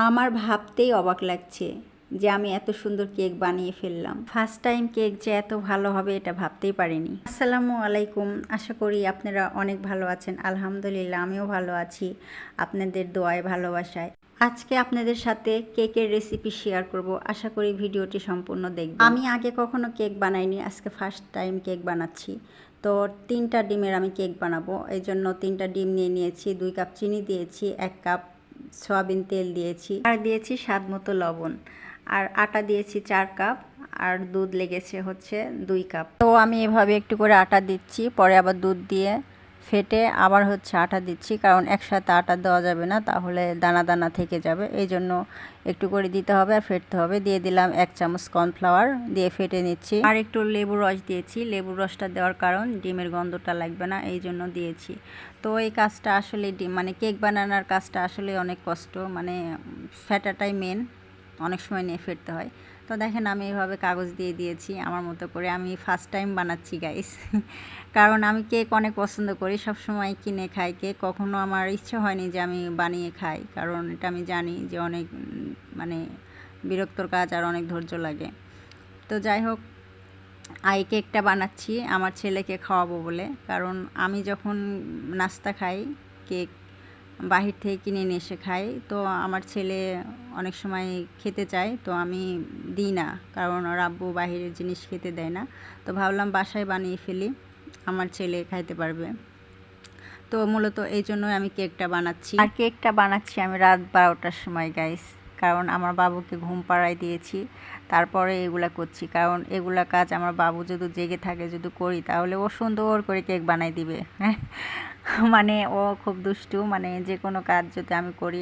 আমার ভাবতেই অবাক লাগছে যে আমি এত সুন্দর কেক বানিয়ে ফেললাম। ফার্স্ট টাইম কেক যে এত ভালো হবে এটা ভাবতেই পারিনি। আসসালামু আলাইকুম, আশা করি আপনারা অনেক ভালো আছেন। আলহামদুলিল্লাহ আমিও ভালো আছি আপনাদের দোয়ায় ভালোবাসায়। আজকে আপনাদের সাথে কেকের রেসিপি শেয়ার করব, আশা করি ভিডিওটি সম্পূর্ণ দেখবেন। আমি আগে কখনো কেক বানাইনি, আজকে ফার্স্ট টাইম কেক বানাচ্ছি। তো 3টা ডিমের আমি কেক বানাবো, এই জন্য 3টা ডিম নিয়ে নিয়েছি, 2 কাপ চিনি দিয়েছি, 1 কাপ সয়াবিন তেল দিয়েছি, আর দিয়েছি স্বাদ মতো লবণ, আর আটা দিয়েছি 4 কাপ, আর দুধ লেগেছে হচ্ছে 2 কাপ। তো আমি এভাবে একটু করে আটা দিচ্ছি, পরে আবার দুধ দিয়ে ফেটে আবার হচ্ছে আটা দিচ্ছি, কারণ একসাথে আটা দেওয়া যাবে না, তাহলে দানা দানা থেকে যাবে, এই জন্য একটু করে দিতে হবে আর ফেটতে হবে। দিয়ে দিলাম 1 চামচ কর্নফ্লাওয়ার, দিয়ে ফেটে নিচ্ছি। আর একটু লেবুর রস দিয়েছি, লেবুর রসটা দেওয়ার কারণ ডিমের গন্ধটা লাগবে না, এই জন্য দিয়েছি। তো এই কাজটা আসলে মানে কেক বানানোর কাজটা আসলে অনেক কষ্ট, মানে ফেটাটাই মেন, অনেক সময় নিয়ে ফেটতে হয়। তো দেখেন আমি এভাবে কাগজ দিয়ে দিয়েছি আমার মতো করে। আমি ফার্স্ট টাইম বানাচ্ছি গাইস, কারণ আমি কেক অনেক পছন্দ করি, সব সময় কিনে খাই কেক, কখনো আমার ইচ্ছে হয়নি যে আমি বানিয়ে খাই, কারণ এটা আমি জানি যে অনেক মানে বিরক্তর কাজ আর অনেক ধৈর্য লাগে। তো যাই হোক, এই কেকটা বানাচ্ছি আমার ছেলেকে খাওয়াবো বলে, কারণ আমি যখন নাস্তা খাই কেক বাহির থেকে কিনে নিয়ে এসে খাই, তো আমার ছেলে অনেক সময় খেতে চায়, তো আমি দিই না, কারণ ওর আব্বু বাহিরের জিনিস খেতে দেয় না। তো ভাবলাম বাসায় বানিয়ে ফেলি, আমার ছেলে খাইতে পারবে। তো মূলত এই জন্যই আমি কেকটা বানাচ্ছি। আর কেকটা বানাচ্ছি আমি রাত 12টার সময় গাইস, কারণ আমার বাবুকে ঘুম পাড়ায় দিয়েছি, তারপরে এগুলা করছি, কারণ এগুলা কাজ আমার বাবু যদি জেগে থাকে যদি করি, তাহলে ও সুন্দর করে কেক বানাই দিবে। হ্যাঁ, মানে ও খুব দুষ্টু, মানে যে কোনো কাজ যদি আমি করি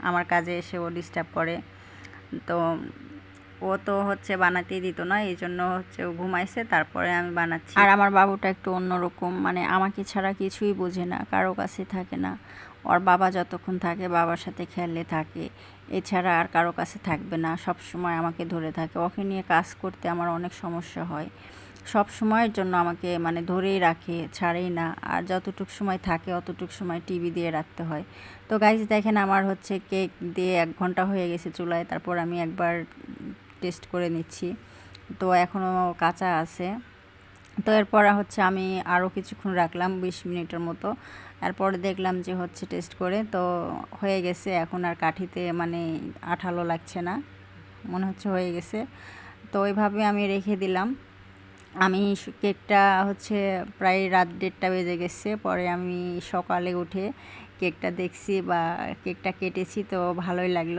আমার কাজে এসে ও ডিস্টার্ব করে। তো ও তো হচ্ছে বানাতেই দিত না, এই জন্য হচ্ছে ও ঘুমাইছে, তারপরে আমি বানাচ্ছি। আর আমার বাবুটা একটু অন্যরকম, মানে আমাকে ছাড়া কিছুই বোঝে না, কারো কাছে থাকে না। ওর বাবা যতক্ষণ থাকে বাবার সাথে খেলে থাকে, এছাড়া আর কারো কাছে থাকবে না, সব সময় আমাকে ধরে থাকে। ওকে নিয়ে কাজ করতে আমার অনেক সমস্যা হয়, সব সময়ের জন্য আমাকে মানে ধরেই রাখে, ছাড়েই না। আর যতটুক সময় থাকে অতটুক সময় টিভি দিয়ে রাখতে হয়। তো গাইজ দেখেন আমার হচ্ছে কেক দিয়ে 1 ঘন্টা হয়ে গেছে চুলায়, তারপর আমি একবার টেস্ট করে নিচ্ছি, তো এখনও কাঁচা আছে। তো এরপর হচ্ছে আমি আরও কিছুক্ষণ রাখলাম 20 মিনিটের মতো, এরপরে দেখলাম যে হচ্ছে টেস্ট করে তো হয়ে গেছে। এখন আর কাঠিতে মানে আঠালো লাগছে না, মনে হচ্ছে হয়ে গেছে। তো ওইভাবে আমি রেখে দিলাম। আমি কেকটা হচ্ছে প্রায় রাত 1:30 বেজে গেছে, পরে আমি সকালে উঠে কেকটা দেখছি বা কেকটা কেটেছি, তো ভালোই লাগলো।